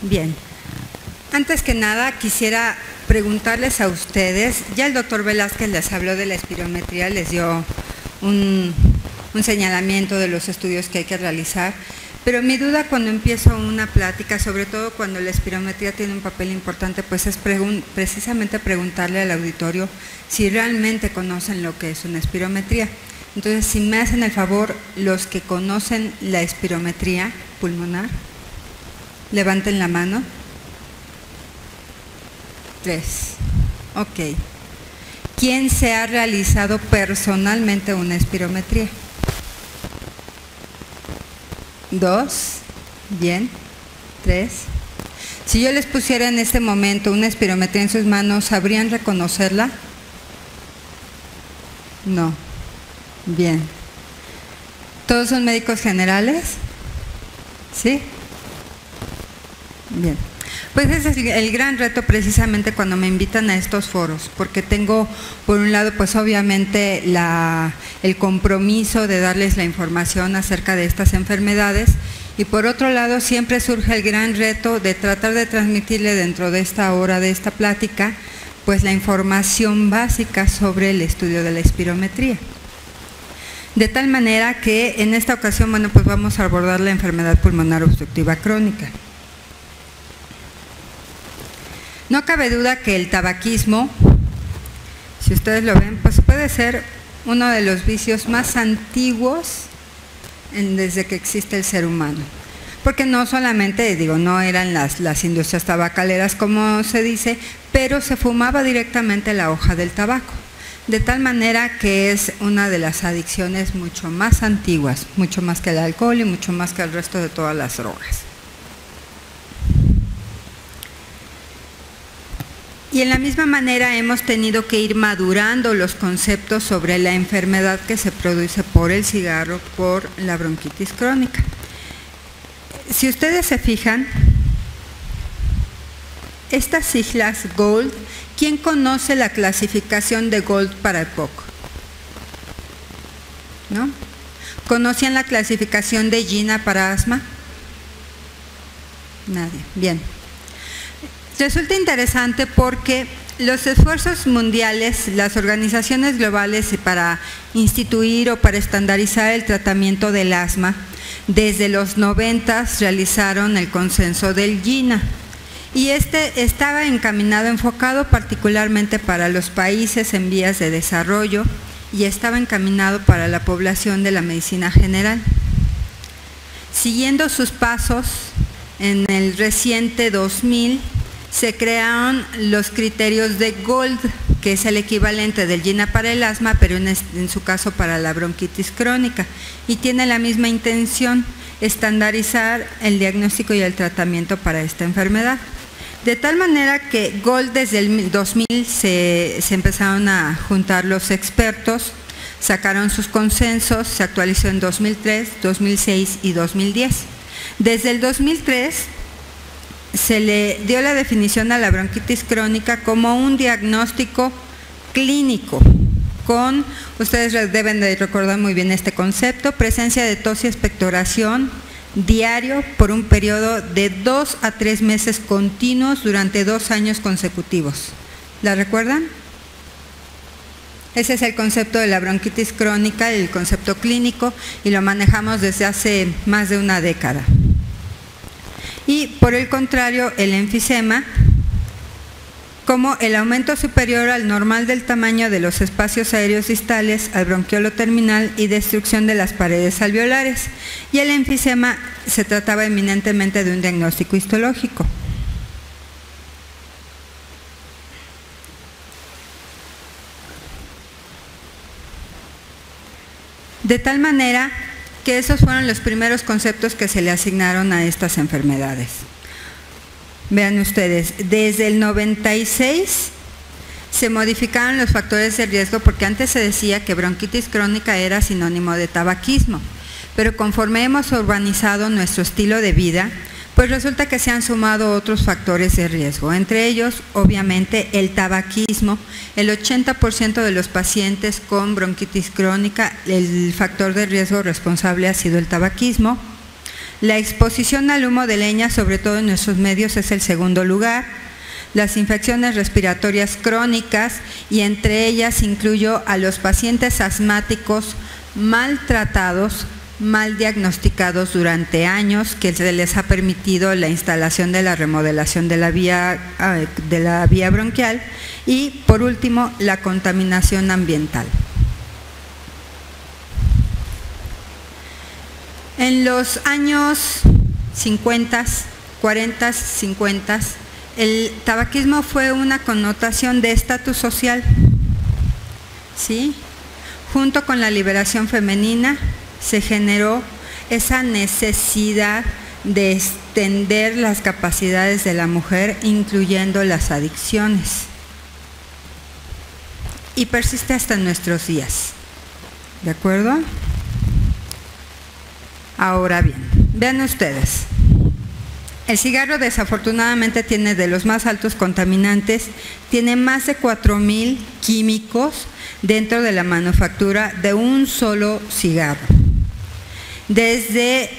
Bien, antes que nada quisiera preguntarles a ustedes, ya el doctor Velázquez les habló de la espirometría, les dio un señalamiento de los estudios que hay que realizar, pero mi duda cuando empiezo una plática, sobre todo cuando la espirometría tiene un papel importante, pues es precisamente preguntarle al auditorio si realmente conocen lo que es una espirometría. Entonces, si me hacen el favor, los que conocen la espirometría pulmonar, levanten la mano. 3. Ok. ¿Quién se ha realizado personalmente una espirometría? 2. Bien. 3. Si yo les pusiera en este momento una espirometría en sus manos, ¿sabrían reconocerla? No. Bien. ¿Todos son médicos generales? ¿Sí? Bien. Pues ese es el gran reto precisamente cuando me invitan a estos foros, porque tengo por un lado pues obviamente el compromiso de darles la información acerca de estas enfermedades y por otro lado siempre surge el gran reto de tratar de transmitirle dentro de esta hora de esta plática pues la información básica sobre el estudio de la espirometría. De tal manera que en esta ocasión, bueno, pues vamos a abordar la enfermedad pulmonar obstructiva crónica. No cabe duda que el tabaquismo, si ustedes lo ven, pues puede ser uno de los vicios más antiguos desde que existe el ser humano. Porque no solamente, no eran las industrias tabacaleras como se dice, pero se fumaba directamente la hoja del tabaco. De tal manera que es una de las adicciones mucho más antiguas, mucho más que el alcohol y mucho más que el resto de todas las drogas. Y en la misma manera hemos tenido que ir madurando los conceptos sobre la enfermedad que se produce por el cigarro, por la bronquitis crónica. Si ustedes se fijan, estas siglas GOLD, ¿quién conoce la clasificación de GOLD para EPOC? ¿No? ¿Conocían la clasificación de GINA para asma? Nadie. Bien. Resulta interesante porque los esfuerzos mundiales, las organizaciones globales para instituir o para estandarizar el tratamiento del asma, desde los 90 realizaron el consenso del GINA y este estaba enfocado particularmente para los países en vías de desarrollo y estaba encaminado para la población de la medicina general. Siguiendo sus pasos, en el reciente 2000, se crearon los criterios de GOLD, que es el equivalente del GINA para el asma, pero en su caso para la bronquitis crónica, y tiene la misma intención, estandarizar el diagnóstico y el tratamiento para esta enfermedad. De tal manera que GOLD desde el 2000 se empezaron a juntar los expertos, sacaron sus consensos, se actualizó en 2003, 2006 y 2010. Desde el 2003 se le dio la definición a la bronquitis crónica como un diagnóstico clínico con, ustedes deben de recordar muy bien este concepto, presencia de tos y expectoración diario por un periodo de 2 a 3 meses continuos durante 2 años consecutivos. ¿La recuerdan? Ese es el concepto de la bronquitis crónica, el concepto clínico, y lo manejamos desde hace más de una década. Y por el contrario, el enfisema, como el aumento superior al normal del tamaño de los espacios aéreos distales al bronquiolo terminal y destrucción de las paredes alveolares. Y el enfisema se trataba eminentemente de un diagnóstico histológico. De tal manera que esos fueron los primeros conceptos que se le asignaron a estas enfermedades. Vean ustedes, desde el 96 se modificaron los factores de riesgo porque antes se decía que bronquitis crónica era sinónimo de tabaquismo, pero conforme hemos urbanizado nuestro estilo de vida, pues resulta que se han sumado otros factores de riesgo, entre ellos obviamente el tabaquismo. El 80% de los pacientes con bronquitis crónica, el factor de riesgo responsable ha sido el tabaquismo. La exposición al humo de leña, sobre todo en nuestros medios, es el segundo lugar. Las infecciones respiratorias crónicas, y entre ellas incluyo a los pacientes asmáticos maltratados, mal diagnosticados durante años, que se les ha permitido la instalación de la remodelación de la vía bronquial, y por último la contaminación ambiental. En los años 50, 40, 50, el tabaquismo fue una connotación de estatus social, ¿sí? Junto con la liberación femenina se generó esa necesidad de extender las capacidades de la mujer, incluyendo las adicciones. Y persiste hasta nuestros días. ¿De acuerdo? Ahora bien, vean ustedes. El cigarro desafortunadamente tiene de los más altos contaminantes, tiene más de 4,000 químicos dentro de la manufactura de un solo cigarro. Desde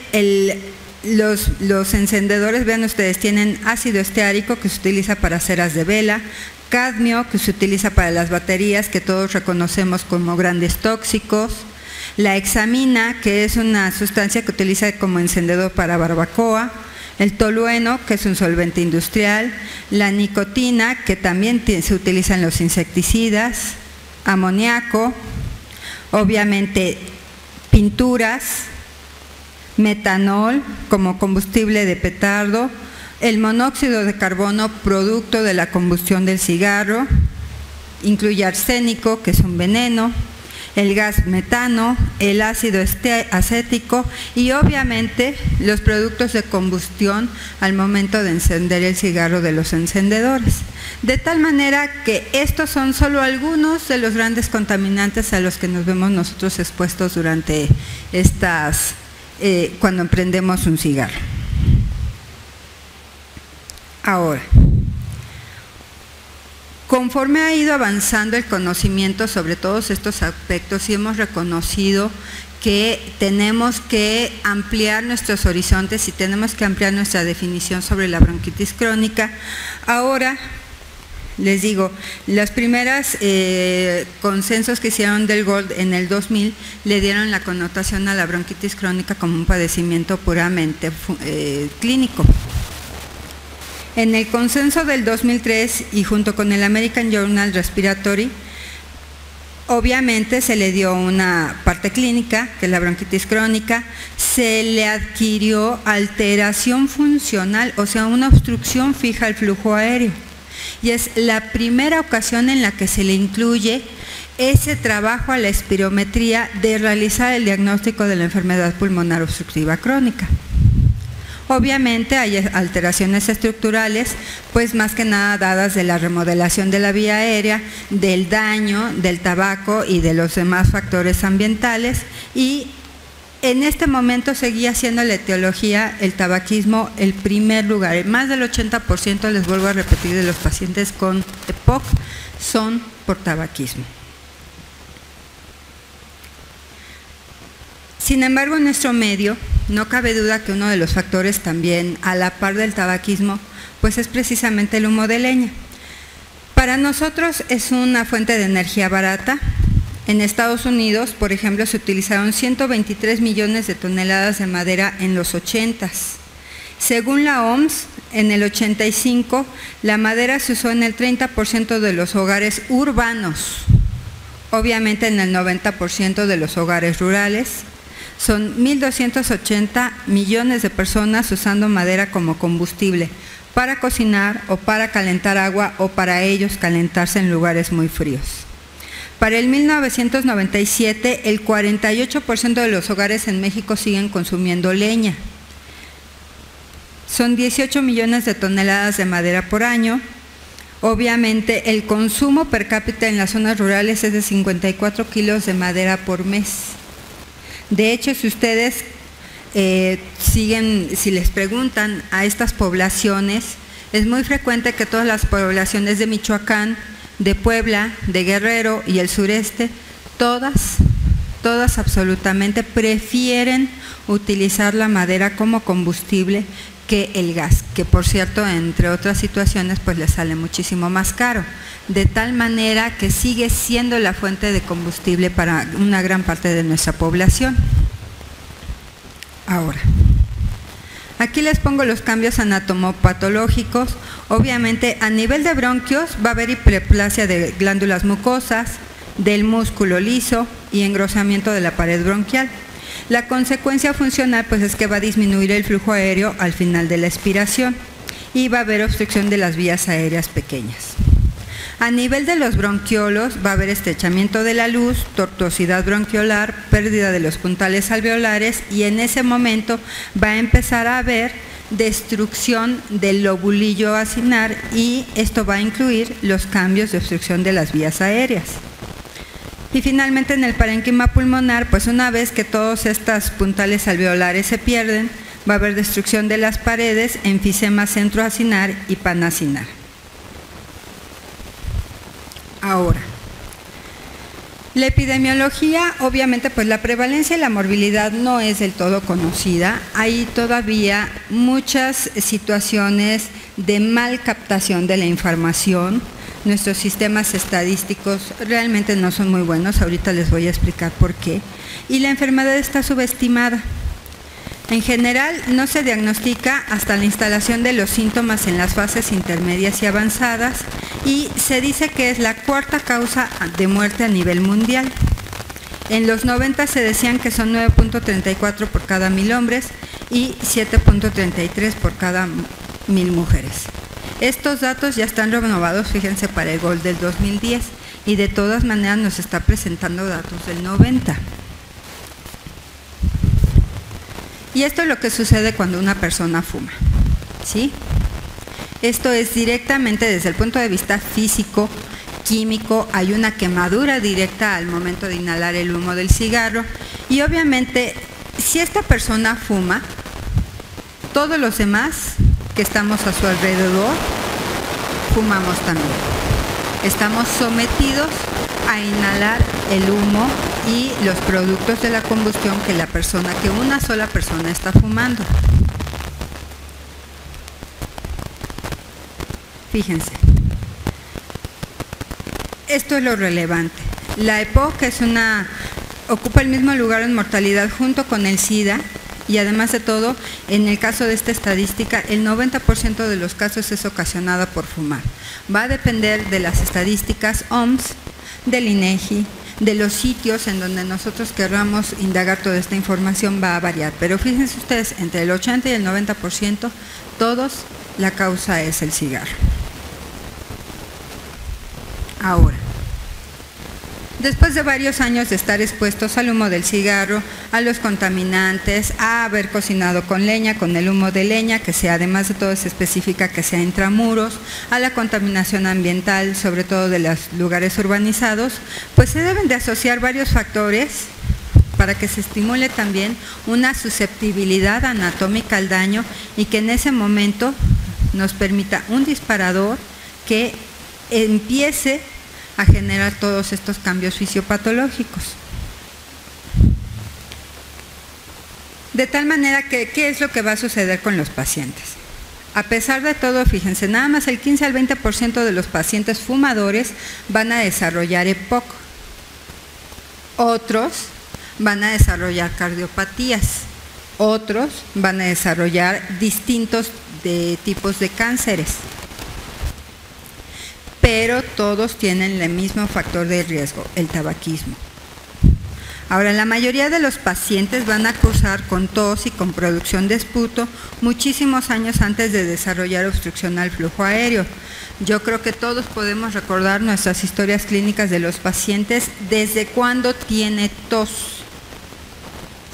los encendedores, vean ustedes, tienen ácido esteárico, que se utiliza para ceras de vela, cadmio, que se utiliza para las baterías, que todos reconocemos como grandes tóxicos, la hexamina, que es una sustancia que utiliza como encendedor para barbacoa, el tolueno, que es un solvente industrial, la nicotina, que también se utiliza en los insecticidas, amoníaco, obviamente pinturas, metanol como combustible de petardo, el monóxido de carbono producto de la combustión del cigarro, incluye arsénico, que es un veneno, el gas metano, el ácido acético y obviamente los productos de combustión al momento de encender el cigarro de los encendedores. De tal manera que estos son solo algunos de los grandes contaminantes a los que nos vemos nosotros expuestos durante cuando emprendemos un cigarro. Ahora, conforme ha ido avanzando el conocimiento sobre todos estos aspectos, y hemos reconocido que tenemos que ampliar nuestros horizontes y tenemos que ampliar nuestra definición sobre la bronquitis crónica. Ahora, les digo, las primeras consensos que hicieron del GOLD en el 2000 le dieron la connotación a la bronquitis crónica como un padecimiento puramente clínico. En el consenso del 2003 y junto con el American Journal Respiratory, obviamente se le dio una parte clínica, que es la bronquitis crónica, se le adquirió alteración funcional, o sea, una obstrucción fija al flujo aéreo. Y es la primera ocasión en la que se le incluye ese trabajo a la espirometría de realizar el diagnóstico de la enfermedad pulmonar obstructiva crónica. Obviamente hay alteraciones estructurales, pues más que nada dadas de la remodelación de la vía aérea, del daño del tabaco y de los demás factores ambientales, y en este momento seguía siendo la etiología, el tabaquismo, el primer lugar. Más del 80%, les vuelvo a repetir, de los pacientes con EPOC son por tabaquismo. Sin embargo, en nuestro medio, no cabe duda que uno de los factores también a la par del tabaquismo, pues es precisamente el humo de leña. Para nosotros es una fuente de energía barata. En Estados Unidos, por ejemplo, se utilizaron 123 millones de toneladas de madera en los 80s. Según la OMS, en el 85, la madera se usó en el 30% de los hogares urbanos, obviamente en el 90% de los hogares rurales. Son 1.280 millones de personas usando madera como combustible para cocinar o para calentar agua o para ellos calentarse en lugares muy fríos. Para el 1997, el 48% de los hogares en México siguen consumiendo leña. Son 18 millones de toneladas de madera por año. Obviamente, el consumo per cápita en las zonas rurales es de 54 kilos de madera por mes. De hecho, si ustedes si les preguntan a estas poblaciones, es muy frecuente que todas las poblaciones de Michoacán, de Puebla, de Guerrero y el sureste, todas absolutamente prefieren utilizar la madera como combustible que el gas, que por cierto, entre otras situaciones, pues le sale muchísimo más caro, de tal manera que sigue siendo la fuente de combustible para una gran parte de nuestra población. Ahora, aquí les pongo los cambios anatomopatológicos. Obviamente, a nivel de bronquios va a haber hiperplasia de glándulas mucosas, del músculo liso y engrosamiento de la pared bronquial. La consecuencia funcional pues es que va a disminuir el flujo aéreo al final de la expiración y va a haber obstrucción de las vías aéreas pequeñas. A nivel de los bronquiolos va a haber estrechamiento de la luz, tortuosidad bronquiolar, pérdida de los puntales alveolares y en ese momento va a empezar a haber destrucción del lobulillo acinar y esto va a incluir los cambios de obstrucción de las vías aéreas. Y finalmente en el parénquima pulmonar, pues una vez que todos estos puntales alveolares se pierden, va a haber destrucción de las paredes, enfisema centroacinar y panacinar. Ahora, la epidemiología, obviamente pues la prevalencia y la morbilidad no es del todo conocida. Hay todavía muchas situaciones de mal captación de la información. Nuestros sistemas estadísticos realmente no son muy buenos, ahorita les voy a explicar por qué. Y la enfermedad está subestimada. En general no se diagnostica hasta la instalación de los síntomas en las fases intermedias y avanzadas y se dice que es la cuarta causa de muerte a nivel mundial. En los 90 se decían que son 9.34 por cada 1000 hombres y 7.33 por cada 1000 mujeres. Estos datos ya están renovados, fíjense, para el GOLD del 2010 y de todas maneras nos está presentando datos del 90. Y esto es lo que sucede cuando una persona fuma, ¿sí? Esto es directamente desde el punto de vista físico, químico, hay una quemadura directa al momento de inhalar el humo del cigarro y obviamente si esta persona fuma, todos los demás que estamos a su alrededor fumamos también. Estamos sometidos a inhalar el humo y los productos de la combustión que una sola persona está fumando. Fíjense, esto es lo relevante. La EPOC ocupa el mismo lugar en mortalidad junto con el SIDA y además de todo, en el caso de esta estadística, el 90% de los casos es ocasionado por fumar. Va a depender de las estadísticas OMS, del INEGI, de los sitios en donde nosotros querramos indagar toda esta información va a variar, pero fíjense ustedes, entre el 80 y el 90%, todos la causa es el cigarro. Ahora, después de varios años de estar expuestos al humo del cigarro, a los contaminantes, a haber cocinado con leña, con el humo de leña, que sea, además de todo se especifica que sea intramuros, a la contaminación ambiental, sobre todo de los lugares urbanizados, pues se deben de asociar varios factores para que se estimule también una susceptibilidad anatómica al daño y que en ese momento nos permita un disparador que empiece a generar todos estos cambios fisiopatológicos. De tal manera que, ¿qué es lo que va a suceder con los pacientes? A pesar de todo, fíjense, nada más el 15 al 20% de los pacientes fumadores van a desarrollar EPOC. Otros van a desarrollar cardiopatías. Otros van a desarrollar distintos tipos de cánceres. Pero todos tienen el mismo factor de riesgo, el tabaquismo. Ahora, la mayoría de los pacientes van a cursar con tos y con producción de esputo muchísimos años antes de desarrollar obstrucción al flujo aéreo. Yo creo que todos podemos recordar nuestras historias clínicas de los pacientes desde cuando tiene tos,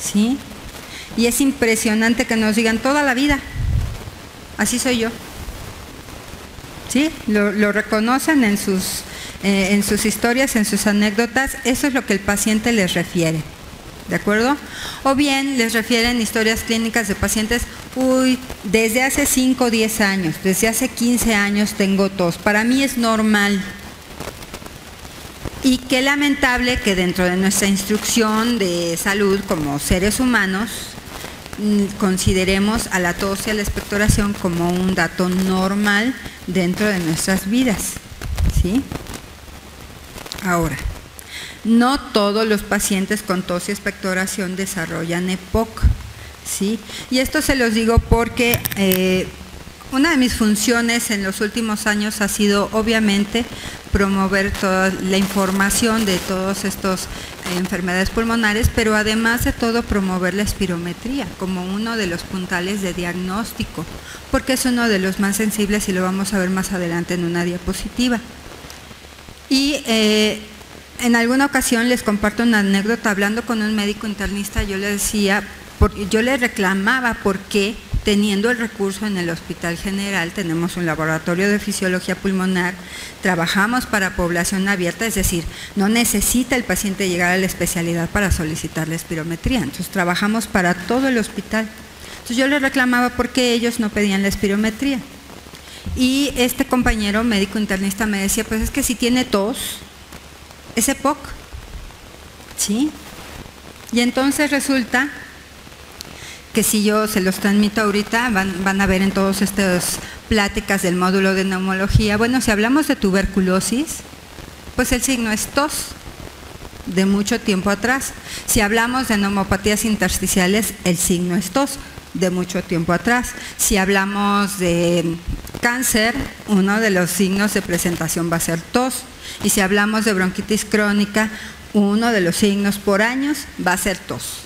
¿sí? Y es impresionante que nos digan toda la vida, así soy yo. ¿Sí? Lo reconocen en sus historias, en sus anécdotas, eso es lo que el paciente les refiere, ¿de acuerdo? O bien les refieren historias clínicas de pacientes, desde hace 5 o 10 años, desde hace 15 años tengo tos, para mí es normal. Y qué lamentable que dentro de nuestra instrucción de salud como seres humanos, consideremos a la tos y a la expectoración como un dato normal dentro de nuestras vidas, ¿sí? Ahora, no todos los pacientes con tos y expectoración desarrollan EPOC, ¿sí? Y esto se los digo porque una de mis funciones en los últimos años ha sido obviamente promover toda la información de todas estas enfermedades pulmonares, pero además de todo promover la espirometría como uno de los puntales de diagnóstico, porque es uno de los más sensibles y lo vamos a ver más adelante en una diapositiva. Y en alguna ocasión les comparto una anécdota. Hablando con un médico internista, yo le decía, yo le reclamaba por qué, teniendo el recurso en el Hospital General, tenemos un laboratorio de fisiología pulmonar, trabajamos para población abierta, es decir, no necesita el paciente llegar a la especialidad para solicitar la espirometría, entonces trabajamos para todo el hospital. Entonces yo le reclamaba por qué ellos no pedían la espirometría. Y este compañero médico internista me decía, pues es que si tiene tos, es EPOC, ¿sí? Y entonces resulta que si yo se los transmito ahorita, van a ver en todas estas pláticas del módulo de neumología. Bueno, si hablamos de tuberculosis, pues el signo es tos, de mucho tiempo atrás. Si hablamos de neumopatías intersticiales, el signo es tos, de mucho tiempo atrás. Si hablamos de cáncer, uno de los signos de presentación va a ser tos. Y si hablamos de bronquitis crónica, uno de los signos por años va a ser tos.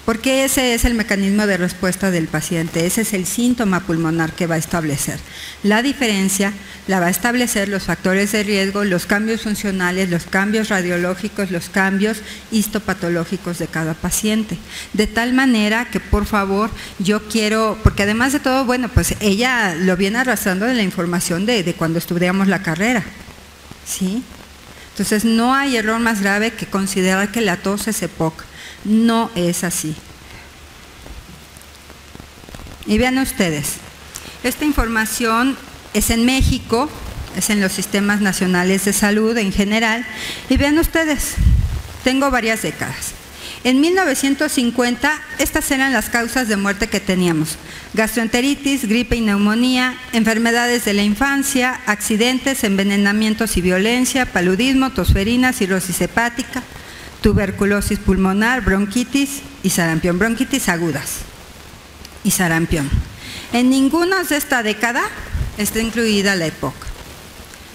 Porque ese es el mecanismo de respuesta del paciente, ese es el síntoma pulmonar que va a establecer. La diferencia la va a establecer los factores de riesgo, los cambios funcionales, los cambios radiológicos, los cambios histopatológicos de cada paciente. De tal manera que, por favor, yo quiero, porque además de todo, bueno, pues ella lo viene arrastrando de la información de cuando estudiamos la carrera, ¿sí? Entonces, no hay error más grave que considerar que la tos es EPOC. No es así. Y vean ustedes, esta información es en México, es en los sistemas nacionales de salud en general, y vean ustedes, tengo varias décadas. En 1950, estas eran las causas de muerte que teníamos: gastroenteritis, gripe y neumonía, enfermedades de la infancia, accidentes, envenenamientos y violencia, paludismo, tosferina, cirrosis hepática, tuberculosis pulmonar, bronquitis y sarampión, bronquitis agudas y sarampión. En ninguna de esta década está incluida la EPOC.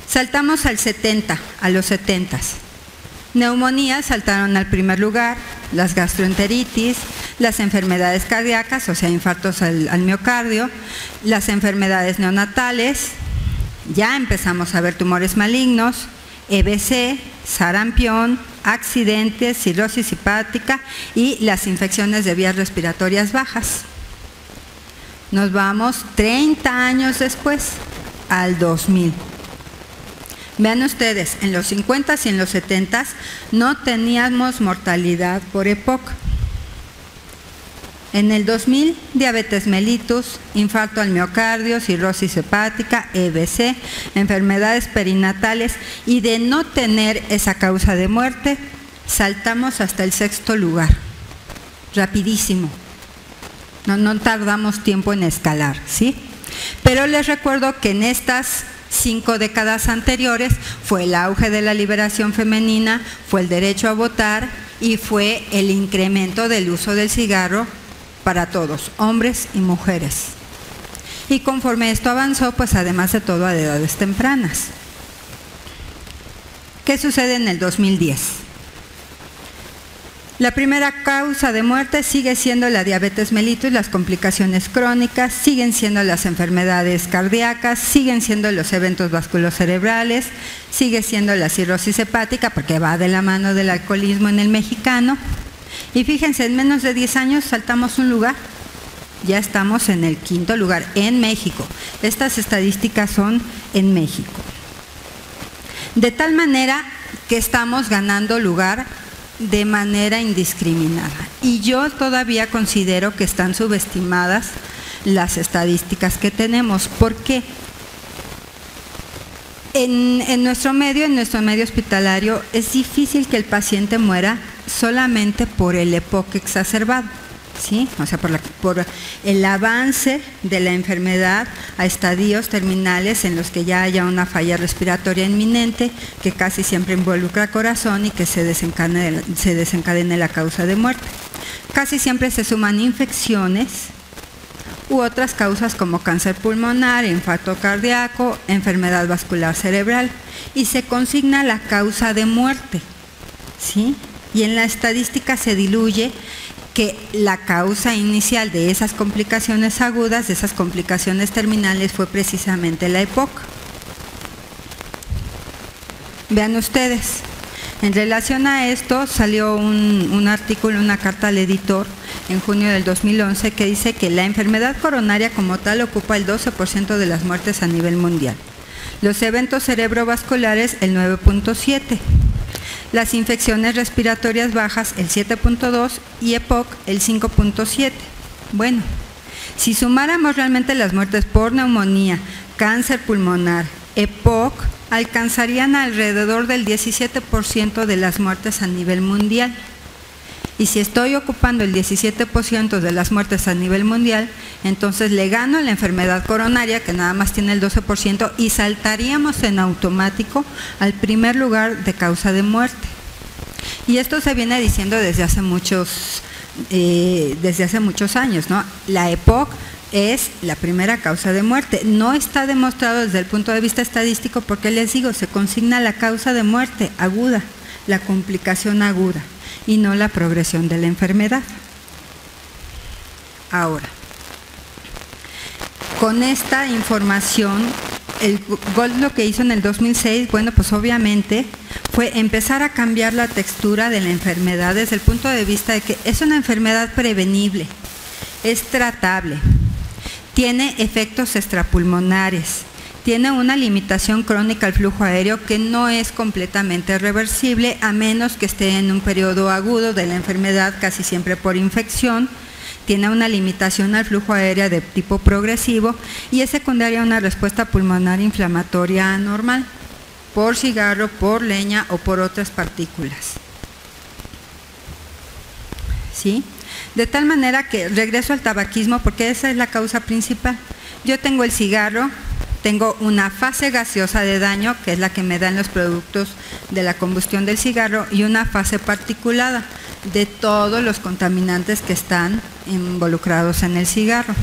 Saltamos al 70, a los 70s. Neumonías saltaron al primer lugar, las gastroenteritis, las enfermedades cardíacas, o sea, infartos al miocardio, las enfermedades neonatales, ya empezamos a ver tumores malignos, EBC, sarampión, accidentes, cirrosis hepática y las infecciones de vías respiratorias bajas. Nos vamos 30 años después, al 2000. Vean ustedes, en los 50s y en los 70s no teníamos mortalidad por EPOC. En el 2000, diabetes mellitus, infarto al miocardio, cirrosis hepática, EBC, enfermedades perinatales, y de no tener esa causa de muerte, saltamos hasta el 6º lugar. Rapidísimo. No tardamos tiempo en escalar, ¿sí? Pero les recuerdo que en estas 5 décadas anteriores fue el auge de la liberación femenina, fue el derecho a votar y fue el incremento del uso del cigarro para todos, hombres y mujeres. Y conforme esto avanzó, pues además de todo a edades tempranas. ¿Qué sucede en el 2010? La primera causa de muerte sigue siendo la diabetes mellitus, las complicaciones crónicas, siguen siendo las enfermedades cardíacas, siguen siendo los eventos vasculocerebrales, sigue siendo la cirrosis hepática, porque va de la mano del alcoholismo en el mexicano. Y fíjense, en menos de 10 años saltamos un lugar, ya estamos en el 5º lugar en México. Estas estadísticas son en México. De tal manera que estamos ganando lugar de manera indiscriminada. Y yo todavía considero que están subestimadas las estadísticas que tenemos. ¿Por qué? En nuestro medio hospitalario, es difícil que el paciente muera solamente por el EPOC exacerbado, ¿sí? O sea, por el avance de la enfermedad a estadios terminales en los que ya haya una falla respiratoria inminente, que casi siempre involucra corazón y que se desencadene la causa de muerte. Casi siempre se suman infecciones u otras causas como cáncer pulmonar, infarto cardíaco, enfermedad vascular cerebral, y se consigna la causa de muerte, ¿sí? Y en la estadística se diluye que la causa inicial de esas complicaciones agudas, de esas complicaciones terminales, fue precisamente la EPOC. Vean ustedes, en relación a esto salió un artículo, una carta al editor en junio del 2011 que dice que la enfermedad coronaria como tal ocupa el 12% de las muertes a nivel mundial. Los eventos cerebrovasculares el 9.7%. Las infecciones respiratorias bajas el 7.2% y EPOC el 5.7%. Bueno, si sumáramos realmente las muertes por neumonía, cáncer pulmonar, EPOC, alcanzarían alrededor del 17% de las muertes a nivel mundial. Y si estoy ocupando el 17% de las muertes a nivel mundial, entonces le gano a la enfermedad coronaria, que nada más tiene el 12%, y saltaríamos en automático al primer lugar de causa de muerte. Y esto se viene diciendo desde hace muchos años, ¿no? La EPOC es la primera causa de muerte. No está demostrado desde el punto de vista estadístico porque les digo, se consigna la causa de muerte aguda, la complicación aguda, y no la progresión de la enfermedad. Ahora, con esta información, el GOLD lo que hizo en el 2006, bueno, pues obviamente fue empezar a cambiar la textura de la enfermedad desde el punto de vista de que es una enfermedad prevenible, es tratable, tiene efectos extrapulmonares, tiene una limitación crónica al flujo aéreo que no es completamente reversible a menos que esté en un periodo agudo de la enfermedad, casi siempre por infección, tiene una limitación al flujo aéreo de tipo progresivo y es secundaria a una respuesta pulmonar inflamatoria anormal por cigarro, por leña o por otras partículas. ¿Sí? De tal manera que regreso al tabaquismo porque esa es la causa principal. Yo tengo el cigarro, tengo una fase gaseosa de daño, que es la que me dan los productos de la combustión del cigarro, y una fase particulada de todos los contaminantes que están involucrados en el cigarro.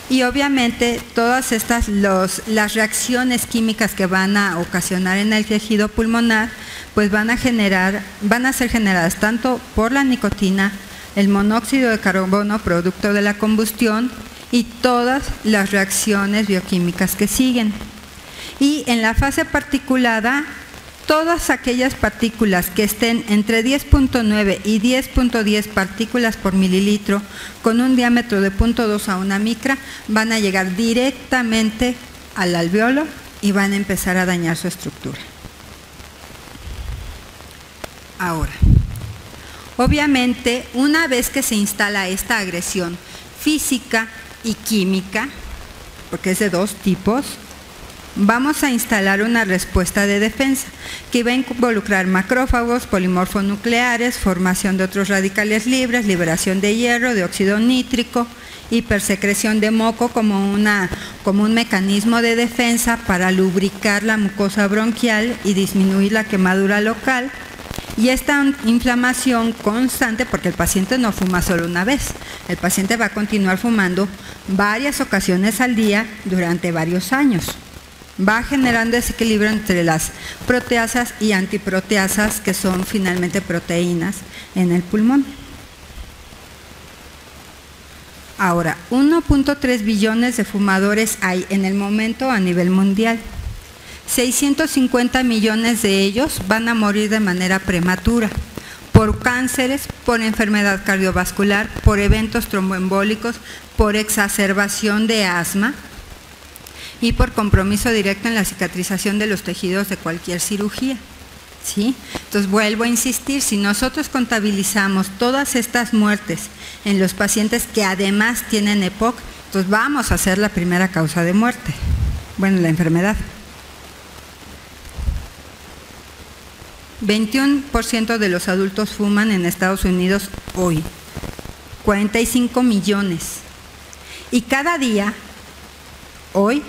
Y obviamente todas estas, las reacciones químicas que van a ocasionar en el tejido pulmonar, pues van a ser generadas tanto por la nicotina, el monóxido de carbono producto de la combustión y todas las reacciones bioquímicas que siguen. Y en la fase particulada, todas aquellas partículas que estén entre 10.9 y 10.10 partículas por mililitro con un diámetro de 0.2 a 1 micra van a llegar directamente al alveolo y van a empezar a dañar su estructura. Ahora, obviamente, una vez que se instala esta agresión física y química, porque es de dos tipos, vamos a instalar una respuesta de defensa que va a involucrar macrófagos, polimorfonucleares, formación de otros radicales libres, liberación de hierro, de óxido nítrico, hipersecreción de moco como un mecanismo de defensa para lubricar la mucosa bronquial y disminuir la quemadura local. Y esta inflamación constante, porque el paciente no fuma solo una vez, el paciente va a continuar fumando varias ocasiones al día durante varios años. Va generando desequilibrio entre las proteasas y antiproteasas, que son finalmente proteínas en el pulmón. Ahora, 1.3 billones de fumadores hay en el momento a nivel mundial. 650 millones de ellos van a morir de manera prematura por cánceres, por enfermedad cardiovascular, por eventos tromboembólicos, por exacerbación de asma y por compromiso directo en la cicatrización de los tejidos de cualquier cirugía. ¿Sí? Entonces vuelvo a insistir, si nosotros contabilizamos todas estas muertes en los pacientes que además tienen EPOC, entonces vamos a ser la primera causa de muerte, bueno, la enfermedad. 21% de los adultos fuman en Estados Unidos hoy, 45 millones. Y cada día, hoy,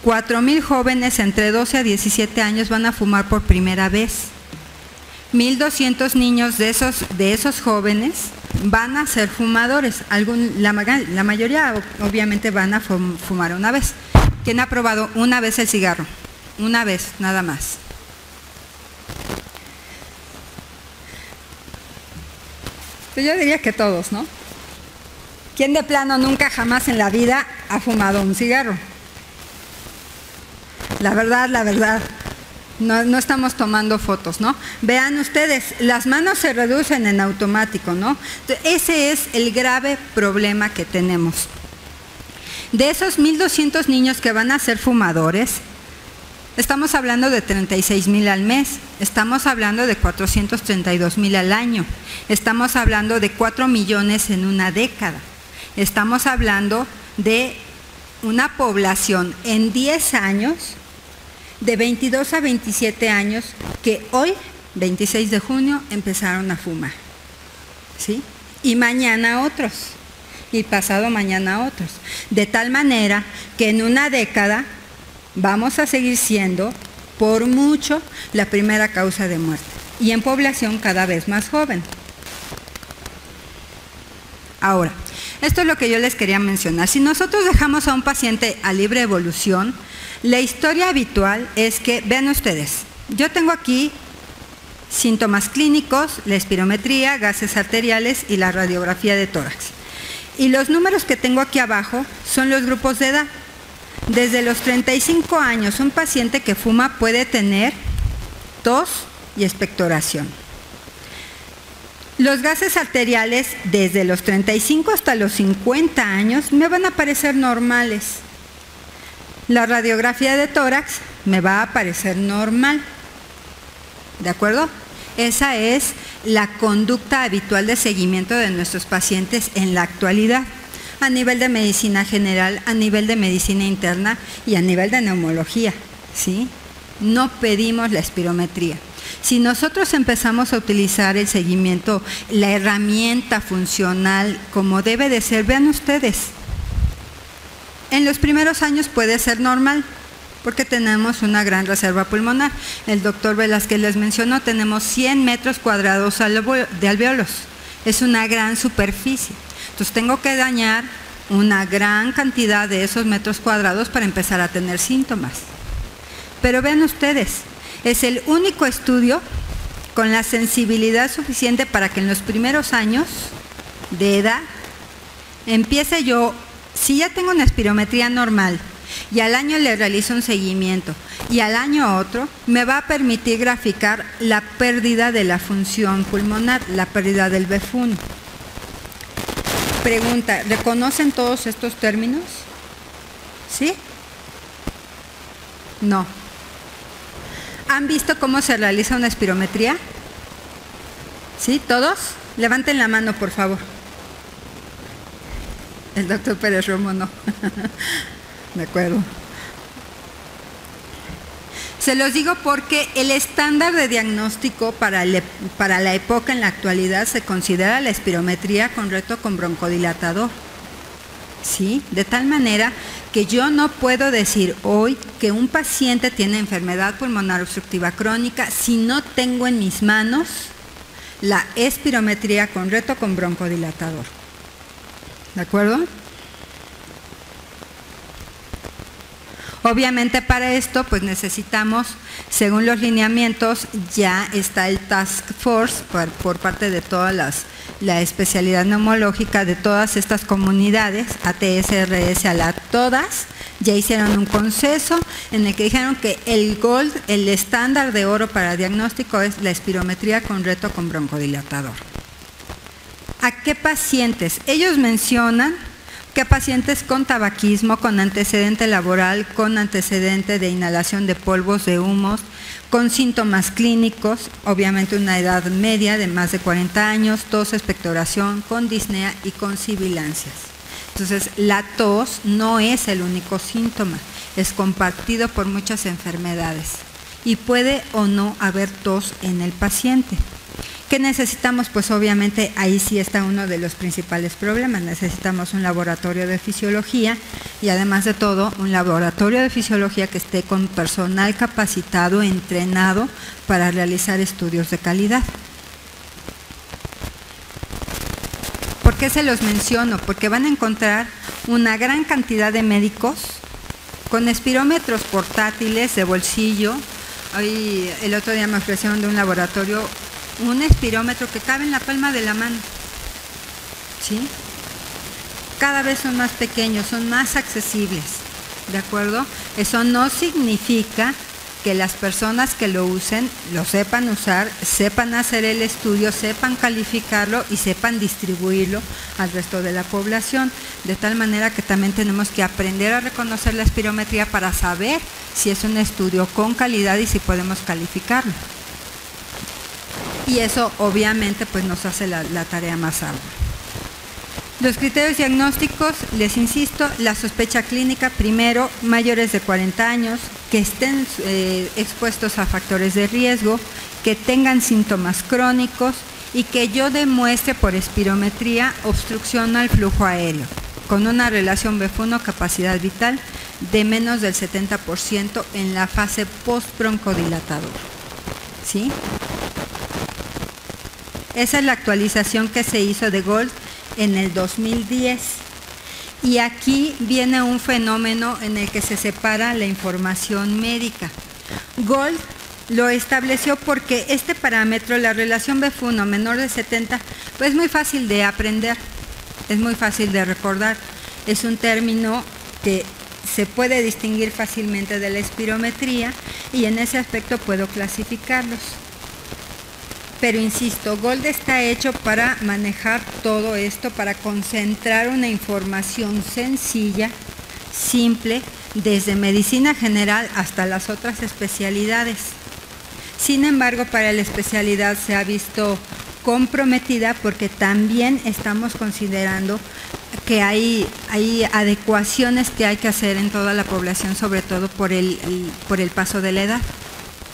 4,000 jóvenes entre 12 a 17 años van a fumar por primera vez. 1,200 niños de esos jóvenes van a ser fumadores. La mayoría obviamente van a fumar una vez. ¿Quién ha probado una vez el cigarro? Una vez, nada más. Pues yo diría que todos, ¿no? ¿Quién de plano nunca jamás en la vida ha fumado un cigarro? La verdad, no estamos tomando fotos, ¿no? Vean ustedes, las manos se reducen en automático, ¿no? Ese es el grave problema que tenemos. De esos 1,200 niños que van a ser fumadores, estamos hablando de 36,000 al mes, estamos hablando de 432,000 al año, estamos hablando de 4 millones en una década, estamos hablando de una población en 10 años, de 22 a 27 años, que hoy, 26 de junio, empezaron a fumar, ¿sí? Y mañana otros, y pasado mañana otros. De tal manera que en una década vamos a seguir siendo, por mucho, la primera causa de muerte, y en población cada vez más joven. Ahora, esto es lo que yo les quería mencionar. Si nosotros dejamos a un paciente a libre evolución, la historia habitual es que, vean ustedes, yo tengo aquí síntomas clínicos, la espirometría, gases arteriales y la radiografía de tórax. Y los números que tengo aquí abajo son los grupos de edad. Desde los 35 años, un paciente que fuma puede tener tos y expectoración. Los gases arteriales desde los 35 hasta los 50 años me van a parecer normales. La radiografía de tórax me va a parecer normal. ¿De acuerdo? Esa es la conducta habitual de seguimiento de nuestros pacientes en la actualidad, a nivel de medicina general, a nivel de medicina interna y a nivel de neumología, ¿sí? No pedimos la espirometría. Si nosotros empezamos a utilizar el seguimiento, la herramienta funcional como debe de ser, vean ustedes, en los primeros años puede ser normal, porque tenemos una gran reserva pulmonar. El doctor Velázquez les mencionó, tenemos 100 metros cuadrados de alvéolos. Es una gran superficie. Entonces tengo que dañar una gran cantidad de esos metros cuadrados para empezar a tener síntomas. Pero vean ustedes, es el único estudio con la sensibilidad suficiente para que en los primeros años de edad empiece yo, si ya tengo una espirometría normal y al año le realizo un seguimiento y al año otro, me va a permitir graficar la pérdida de la función pulmonar, la pérdida del BF1. Pregunta, ¿reconocen todos estos términos? ¿Sí? No. ¿Han visto cómo se realiza una espirometría? ¿Sí? ¿Todos? Levanten la mano, por favor. El doctor Pérez Romo no. De acuerdo. Se los digo porque el estándar de diagnóstico para la época en la actualidad se considera la espirometría con reto con broncodilatador. ¿Sí? De tal manera que yo no puedo decir hoy que un paciente tiene enfermedad pulmonar obstructiva crónica si no tengo en mis manos la espirometría con reto con broncodilatador. ¿De acuerdo? Obviamente para esto pues necesitamos, según los lineamientos, ya está el Task Force por parte de todas la especialidad neumológica de todas estas comunidades, ATS, ALAT, todas ya hicieron un consenso en el que dijeron que el GOLD, el estándar de oro para diagnóstico es la espirometría con reto con broncodilatador. ¿A qué pacientes? Ellos mencionan que pacientes con tabaquismo, con antecedente laboral, con antecedente de inhalación de polvos, de humos, con síntomas clínicos, obviamente una edad media de más de 40 años, tos, expectoración, con disnea y con sibilancias. Entonces, la tos no es el único síntoma, es compartido por muchas enfermedades y puede o no haber tos en el paciente. ¿Qué necesitamos? Pues obviamente ahí sí está uno de los principales problemas. Necesitamos un laboratorio de fisiología y además de todo un laboratorio de fisiología que esté con personal capacitado, entrenado para realizar estudios de calidad. ¿Por qué se los menciono? Porque van a encontrar una gran cantidad de médicos con espirómetros portátiles de bolsillo. Hoy, el otro día me ofrecieron de un laboratorio un espirómetro que cabe en la palma de la mano, ¿sí? Cada vez son más pequeños, son más accesibles, ¿de acuerdo? Eso no significa que las personas que lo usen, lo sepan usar, sepan hacer el estudio, sepan calificarlo y sepan distribuirlo al resto de la población, de tal manera que también tenemos que aprender a reconocer la espirometría para saber si es un estudio con calidad y si podemos calificarlo. Y eso obviamente pues nos hace la tarea más ardua. Los criterios diagnósticos, les insisto, la sospecha clínica, primero, mayores de 40 años, que estén expuestos a factores de riesgo, que tengan síntomas crónicos y que yo demuestre por espirometría obstrucción al flujo aéreo, con una relación BF1 capacidad vital de menos del 70% en la fase post-broncodilatadora, ¿sí? Esa es la actualización que se hizo de GOLD en el 2010. Y aquí viene un fenómeno en el que se separa la información médica. GOLD lo estableció porque este parámetro, la relación BF1 menor de 70, pues es muy fácil de aprender, es muy fácil de recordar. Es un término que se puede distinguir fácilmente de la espirometría y en ese aspecto puedo clasificarlos. Pero insisto, GOLD está hecho para manejar todo esto, para concentrar una información sencilla, simple, desde medicina general hasta las otras especialidades. Sin embargo, para la especialidad se ha visto comprometida porque también estamos considerando que hay adecuaciones que hay que hacer en toda la población, sobre todo por el paso de la edad,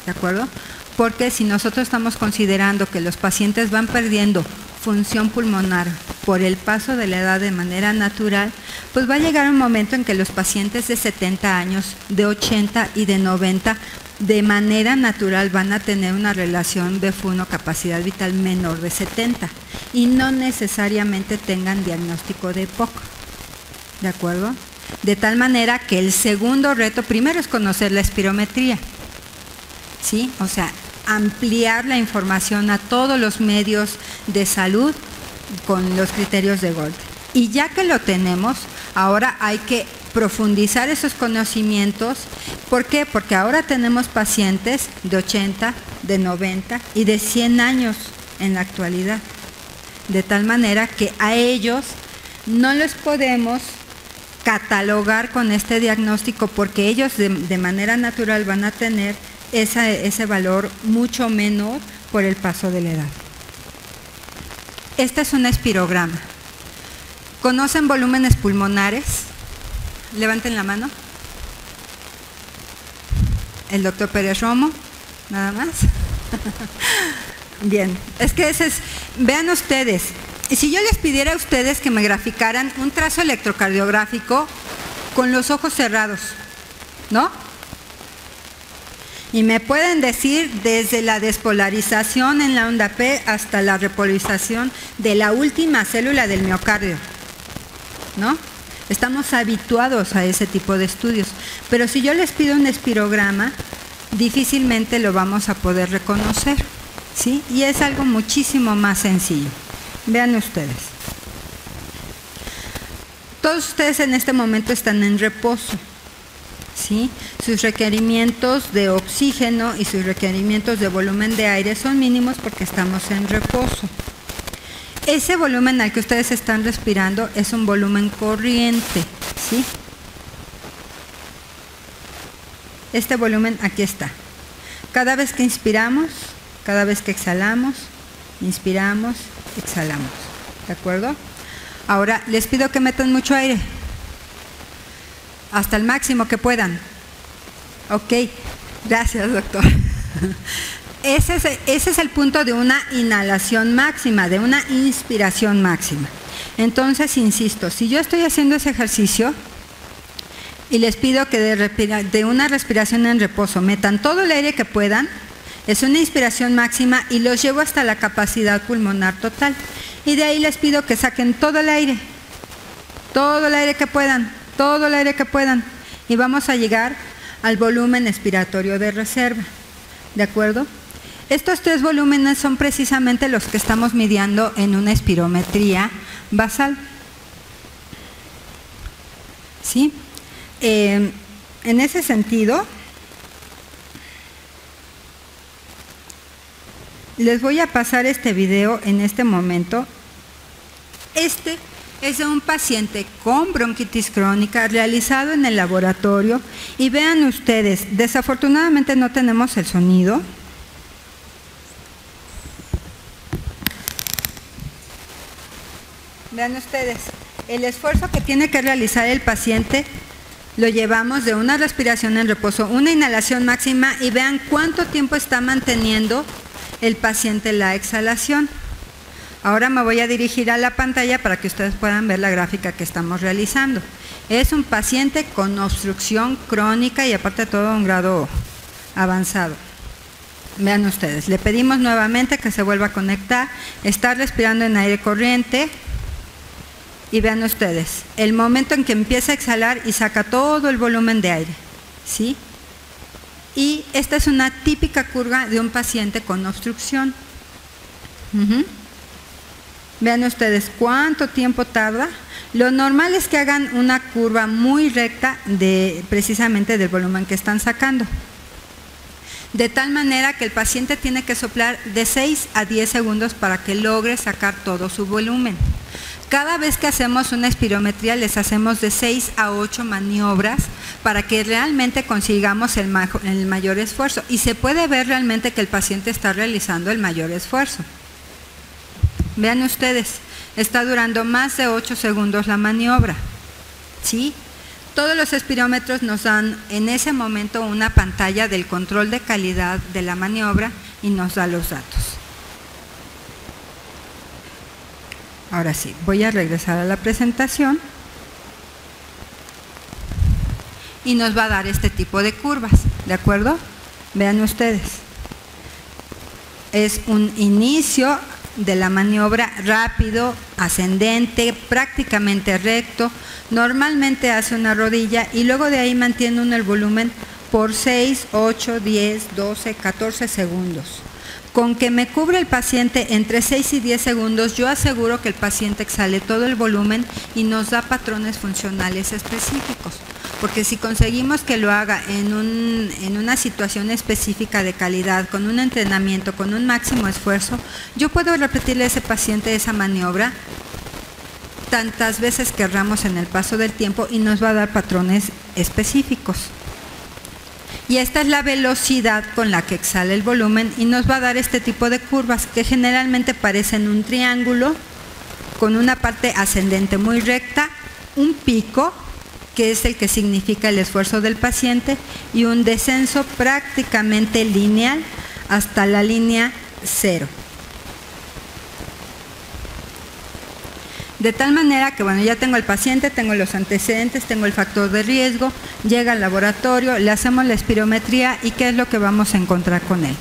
¿de acuerdo? Porque si nosotros estamos considerando que los pacientes van perdiendo función pulmonar por el paso de la edad de manera natural, pues va a llegar un momento en que los pacientes de 70 años, de 80 y de 90, de manera natural van a tener una relación BF1 capacidad vital menor de 70 y no necesariamente tengan diagnóstico de EPOC, ¿de acuerdo? De tal manera que el segundo reto primero es conocer la espirometría, ¿sí? O sea, ampliar la información a todos los medios de salud con los criterios de GOLD. Y ya que lo tenemos, ahora hay que profundizar esos conocimientos. ¿Por qué? Porque ahora tenemos pacientes de 80, de 90 y de 100 años en la actualidad. De tal manera que a ellos no los podemos catalogar con este diagnóstico porque ellos de manera natural van a tener ese valor mucho menor por el paso de la edad. Este es un espirograma. ¿Conocen volúmenes pulmonares? Levanten la mano. El doctor Pérez Romo, nada más. Bien, es que ese es, vean ustedes, si yo les pidiera a ustedes que me graficaran un trazo electrocardiográfico con los ojos cerrados, ¿no? Y me pueden decir desde la despolarización en la onda P hasta la repolarización de la última célula del miocardio, ¿no? Estamos habituados a ese tipo de estudios, pero si yo les pido un espirograma, difícilmente lo vamos a poder reconocer, ¿sí? Y es algo muchísimo más sencillo. Vean ustedes. Todos ustedes en este momento están en reposo, ¿sí? Sus requerimientos de oxígeno y sus requerimientos de volumen de aire son mínimos porque estamos en reposo. Ese volumen al que ustedes están respirando es un volumen corriente, ¿sí? Este volumen aquí está. Cada vez que inspiramos, cada vez que exhalamos, inspiramos, exhalamos, ¿de acuerdo? Ahora les pido que metan mucho aire, hasta el máximo que puedan. Ok, gracias doctor. ese es el punto de una inhalación máxima, de una inspiración máxima. Entonces, insisto, si yo estoy haciendo ese ejercicio y les pido que de una respiración en reposo metan todo el aire que puedan, es una inspiración máxima y los llevo hasta la capacidad pulmonar total. Y de ahí les pido que saquen todo el aire que puedan, todo el aire que puedan. Y vamos a llegar al volumen expiratorio de reserva. ¿De acuerdo? Estos 3 volúmenes son precisamente los que estamos midiendo en una espirometría basal. ¿Sí? En ese sentido, les voy a pasar este video en este momento. Este es de un paciente con bronquitis crónica realizado en el laboratorio y vean ustedes, desafortunadamente no tenemos el sonido. Vean ustedes, el esfuerzo que tiene que realizar el paciente lo llevamos de una respiración en reposo, una inhalación máxima y vean cuánto tiempo está manteniendo el paciente la exhalación. Ahora me voy a dirigir a la pantalla para que ustedes puedan ver la gráfica que estamos realizando. Es un paciente con obstrucción crónica y aparte de todo un grado avanzado. Vean ustedes, le pedimos nuevamente que se vuelva a conectar, está respirando en aire corriente y vean ustedes, el momento en que empieza a exhalar y saca todo el volumen de aire, ¿sí? Y esta es una típica curva de un paciente con obstrucción. Vean ustedes cuánto tiempo tarda. Lo normal es que hagan una curva muy recta precisamente del volumen que están sacando. De tal manera que el paciente tiene que soplar de 6 a 10 segundos para que logre sacar todo su volumen. Cada vez que hacemos una espirometría les hacemos de 6 a 8 maniobras para que realmente consigamos el mayor esfuerzo. Y se puede ver realmente que el paciente está realizando el mayor esfuerzo. Vean ustedes, está durando más de 8 segundos la maniobra, ¿sí? Todos los espirómetros nos dan en ese momento una pantalla del control de calidad de la maniobra y nos da los datos. Ahora sí, voy a regresar a la presentación y nos va a dar este tipo de curvas, ¿de acuerdo? Vean ustedes, es un inicio de la maniobra rápido, ascendente, prácticamente recto, normalmente hace una rodilla y luego de ahí mantiene uno el volumen por 6, 8, 10, 12, 14 segundos. Con que me cubre el paciente entre 6 y 10 segundos, yo aseguro que el paciente exhale todo el volumen y nos da patrones funcionales específicos. Porque si conseguimos que lo haga en una situación específica de calidad, con un entrenamiento, con un máximo esfuerzo, yo puedo repetirle a ese paciente esa maniobra tantas veces querramos en el paso del tiempo y nos va a dar patrones específicos. Y esta es la velocidad con la que exhala el volumen y nos va a dar este tipo de curvas que generalmente parecen un triángulo con una parte ascendente muy recta, un pico que es el que significa el esfuerzo del paciente y un descenso prácticamente lineal hasta la línea 0. De tal manera que, bueno, ya tengo el paciente, tengo los antecedentes, tengo el factor de riesgo, llega al laboratorio, le hacemos la espirometría y ¿qué es lo que vamos a encontrar con él?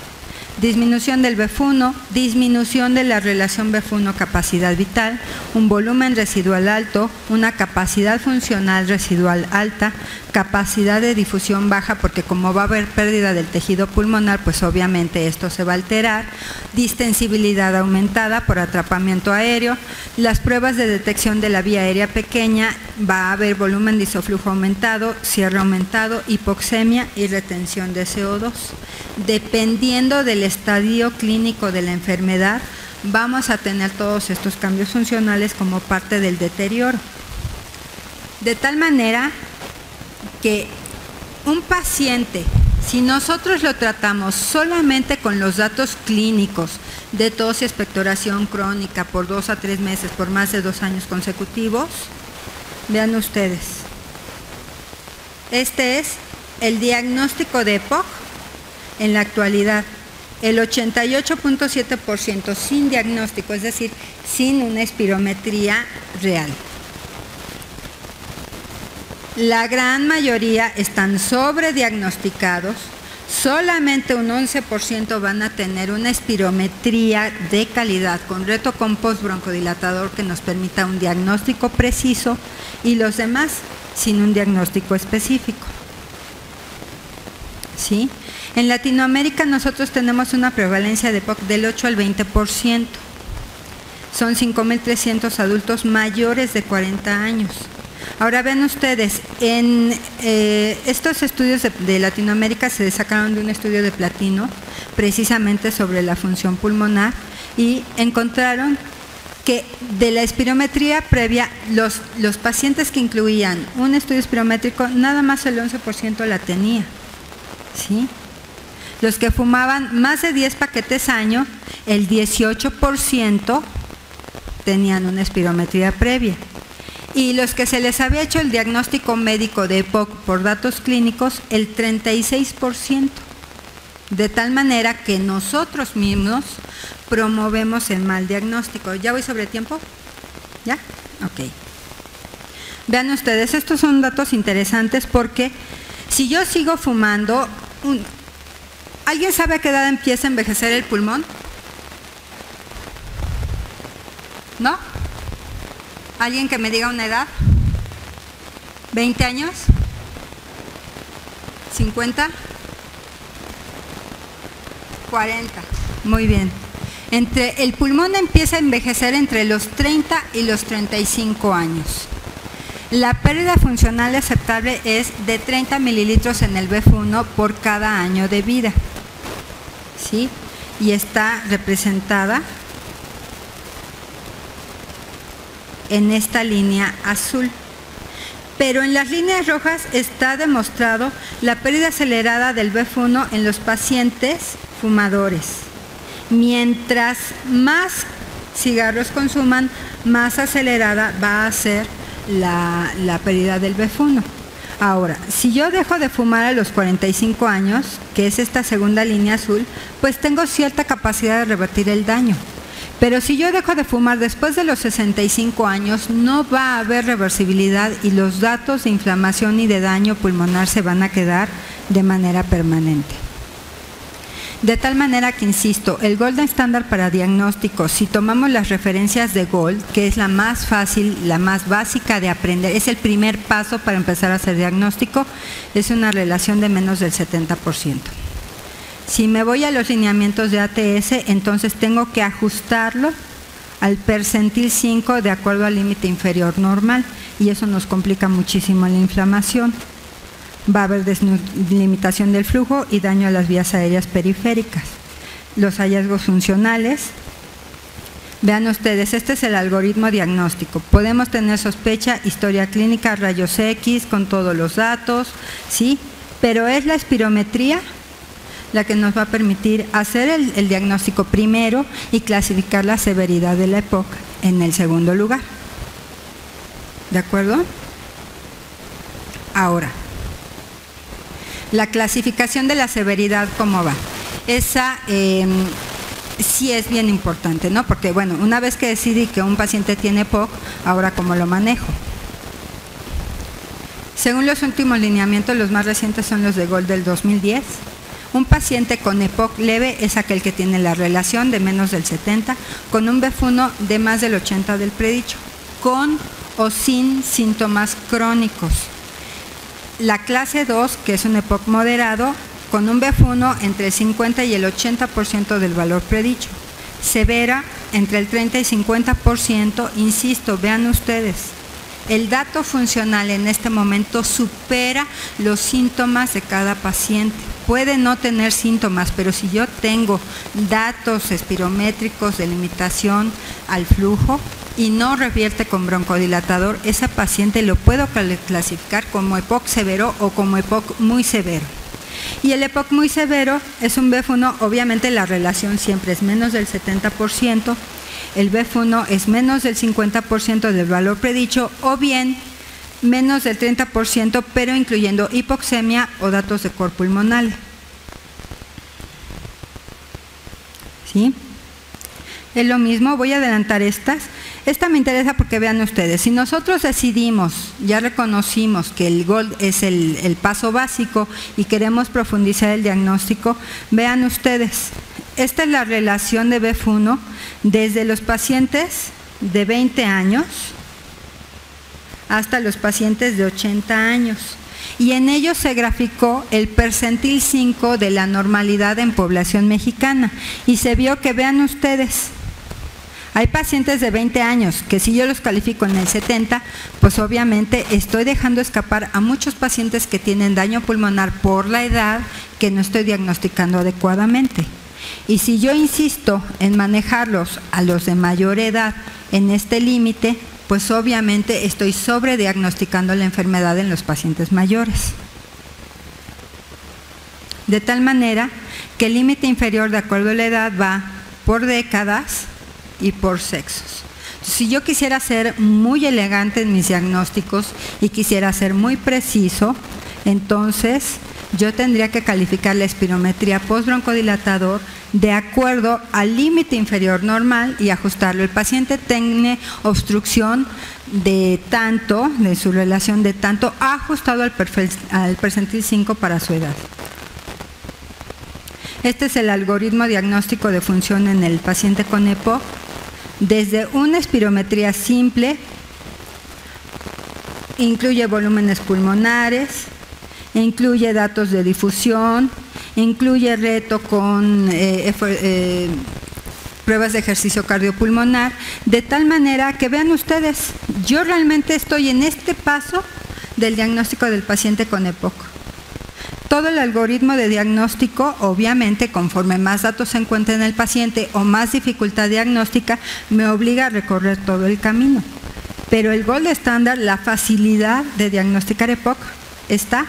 Disminución del BF1, disminución de la relación BF1 capacidad vital, un volumen residual alto, una capacidad funcional residual alta, capacidad de difusión baja porque como va a haber pérdida del tejido pulmonar, pues obviamente esto se va a alterar, distensibilidad aumentada por atrapamiento aéreo, las pruebas de detección de la vía aérea pequeña, va a haber volumen de isoflujo aumentado, cierre aumentado, hipoxemia y retención de CO2. Dependiendo del estadio clínico de la enfermedad, vamos a tener todos estos cambios funcionales como parte del deterioro. De tal manera que un paciente, si nosotros lo tratamos solamente con los datos clínicos de tos y expectoración crónica por 2 a 3 meses, por más de 2 años consecutivos, vean ustedes, este es el diagnóstico de EPOC en la actualidad. el 88.7% sin diagnóstico, es decir, sin una espirometría real. La gran mayoría están sobrediagnosticados, solamente un 11% van a tener una espirometría de calidad con reto con postbroncodilatador que nos permita un diagnóstico preciso y los demás sin un diagnóstico específico. ¿Sí? En Latinoamérica nosotros tenemos una prevalencia de EPOC del 8 al 20%. Son 5.300 adultos mayores de 40 años. Ahora ven ustedes, en estos estudios de Latinoamérica se sacaron de un estudio de Platino, precisamente sobre la función pulmonar, y encontraron que de la espirometría previa, los pacientes que incluían un estudio espirométrico, nada más el 11% la tenía. ¿Sí? Los que fumaban más de 10 paquetes año, el 18% tenían una espirometría previa. Y los que se les había hecho el diagnóstico médico de EPOC por datos clínicos, el 36%. De tal manera que nosotros mismos promovemos el mal diagnóstico. ¿Ya voy sobre tiempo? ¿Ya? Ok. Vean ustedes, estos son datos interesantes porque si yo sigo fumando, ¿alguien sabe a qué edad empieza a envejecer el pulmón? ¿No? ¿Alguien que me diga una edad? ¿20 años? ¿50? ¿40? Muy bien. El pulmón empieza a envejecer entre los 30 y los 35 años. La pérdida funcional aceptable es de 30 mililitros en el BF1 por cada año de vida. ¿Sí? Y está representada en esta línea azul. Pero en las líneas rojas está demostrado la pérdida acelerada del BF1 en los pacientes fumadores. Mientras más cigarros consuman, más acelerada va a ser la pérdida del BF1. Ahora, si yo dejo de fumar a los 45 años, que es esta segunda línea azul, pues tengo cierta capacidad de revertir el daño. Pero si yo dejo de fumar después de los 65 años, no va a haber reversibilidad y los datos de inflamación y de daño pulmonar se van a quedar de manera permanente. De tal manera que, insisto, el Gold Standard para diagnóstico, si tomamos las referencias de Gold, que es la más fácil, la más básica de aprender, es el primer paso para empezar a hacer diagnóstico, es una relación de menos del 70%. Si me voy a los lineamientos de ATS, entonces tengo que ajustarlo al percentil 5 de acuerdo al límite inferior normal y eso nos complica muchísimo la inflamación. Va a haber deslimitación del flujo y daño a las vías aéreas periféricas. Los hallazgos funcionales. Vean ustedes, este es el algoritmo diagnóstico. Podemos tener sospecha, historia clínica, rayos X con todos los datos, ¿sí? Pero es la espirometría la que nos va a permitir hacer el diagnóstico primero y clasificar la severidad de la EPOC en el segundo lugar. ¿De acuerdo? Ahora, la clasificación de la severidad, ¿cómo va? Esa sí es bien importante, ¿no? Porque, bueno, una vez que decidí que un paciente tiene EPOC, ahora ¿cómo lo manejo? Según los últimos lineamientos, los más recientes son los de Gold del 2010. Un paciente con EPOC leve es aquel que tiene la relación de menos del 70 con un BF1 de más del 80 del predicho, con o sin síntomas crónicos. La clase 2, que es un EPOC moderado, con un BF1 entre el 50 y el 80% del valor predicho. Severa, entre el 30 y 50%, insisto, vean ustedes, el dato funcional en este momento supera los síntomas de cada paciente. Puede no tener síntomas, pero si yo tengo datos espirométricos de limitación al flujo y no revierte con broncodilatador, ese paciente lo puedo clasificar como EPOC severo o como EPOC muy severo. Y el EPOC muy severo es un BF1, obviamente la relación siempre es menos del 70%, el BF1 es menos del 50% del valor predicho o bien menos del 30%, pero incluyendo hipoxemia o datos de cor pulmonal. ¿sí? Es lo mismo, voy a adelantar estas. Esta me interesa porque vean ustedes, si nosotros decidimos, ya reconocimos que el GOLD es el paso básico y queremos profundizar el diagnóstico, vean ustedes, esta es la relación de BEF1 desde los pacientes de 20 años hasta los pacientes de 80 años. Y en ellos se graficó el percentil 5 de la normalidad en población mexicana. Y se vio que, vean ustedes, hay pacientes de 20 años que si yo los califico en el 70, pues obviamente estoy dejando escapar a muchos pacientes que tienen daño pulmonar por la edad que no estoy diagnosticando adecuadamente. Y si yo insisto en manejarlos a los de mayor edad en este límite, pues obviamente estoy sobrediagnosticando la enfermedad en los pacientes mayores. De tal manera que el límite inferior de acuerdo a la edad va por décadas y por sexos. Si yo quisiera ser muy elegante en mis diagnósticos y quisiera ser muy preciso, entonces yo tendría que calificar la espirometría postbroncodilatador de acuerdo al límite inferior normal y ajustarlo. El paciente tiene obstrucción de tanto, de su relación de tanto, ajustado al percentil 5 para su edad. Este es el algoritmo diagnóstico de función en el paciente con EPOC. Desde una espirometría simple, incluye volúmenes pulmonares, incluye datos de difusión, incluye reto con pruebas de ejercicio cardiopulmonar, de tal manera que vean ustedes, yo realmente estoy en este paso del diagnóstico del paciente con EPOC. Todo el algoritmo de diagnóstico, obviamente, conforme más datos se encuentren en el paciente o más dificultad diagnóstica, me obliga a recorrer todo el camino. Pero el gold estándar, la facilidad de diagnosticar EPOC, está